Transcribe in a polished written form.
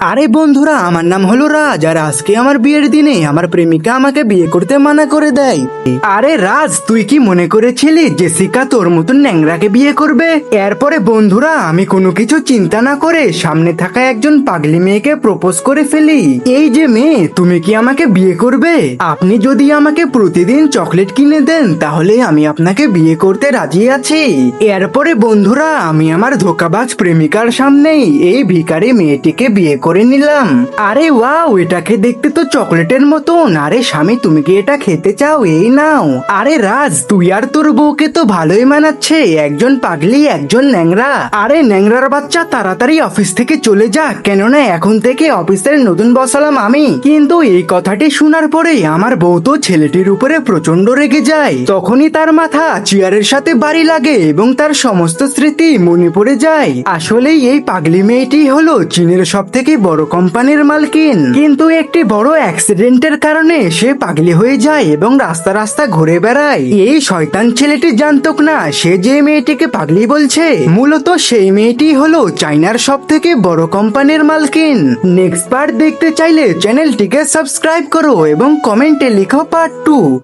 আরে বন্ধুরা, আমার নাম হলো রাজ, আর আজকে আমার বিয়ের দিনে আমার প্রেমিকা আমাকে বিয়ে করতে মানা করে দেয়। আরে রাজ, তুই কি মনে করেছিলি জেসিকা তোর মতন ন্যাংরাকে বিয়ে করবে? এরপরে বন্ধুরা, আমি কোনো কিছু চিন্তা না করে সামনে থাকা একজন পাগলি মেয়েকে প্রপোজ করে ফেলি। এই যে মেয়ে, তুমি কি আমাকে বিয়ে করবে? আপনি যদি আমাকে প্রতিদিন চকলেট কিনে দেন তাহলে আমি আপনাকে বিয়ে করতে রাজি আছি। এরপরে বন্ধুরা, আমি আমার ধোঁকাবাজ প্রেমিকার সামনেই এই ভিখারি মেয়েটিকে বিয়ে করে নিলাম। আরে ওয়াও, এটাকে দেখতে তো চকলেটের মতন। আরে স্বামী, তুমি কি এটা খেতে চাও? এই নাও। আরে রাজ, তুই আর তোর বউকে তো ভালোই মানাচ্ছে, একজন পাগলি একজন ন্যাংরা। আরে ন্যাংরার বাচ্চা, তাড়াতাড়ি অফিস থেকে চলে যা, কেননা এখন থেকে অফিসের নতুন বস হলাম আমি। কিন্তু এই কথাটি শোনার পরে আমার বউ তো ছেলেটির উপরে প্রচন্ড রেগে যায়। তখনই তার মাথা চেয়ারের সাথে বাড়ি লাগে এবং তার সমস্ত স্মৃতি মনে পড়ে যায়। আসলে এই পাগলি মেয়েটি হলো চীনের সব থেকে বড় কোম্পানির মালকিন, কিন্তু একটি বড় অ্যাক্সিডেন্টের কারণে সে পাগলি হয়ে যায় এবং রাস্তা রাস্তা ঘুরে বেড়ায়। এই শয়তান ছেলেটি জানতো না সে যে মেয়েটিকে পাগলি বলছে, মূলত সেই মেয়েটি হলো চাইনার সব থেকে বড় কোম্পানির মালকিন। নেক্সট পার্ট দেখতে চাইলে চ্যানেলটিকে সাবস্ক্রাইব করো এবং কমেন্টে লিখো পার্ট 2।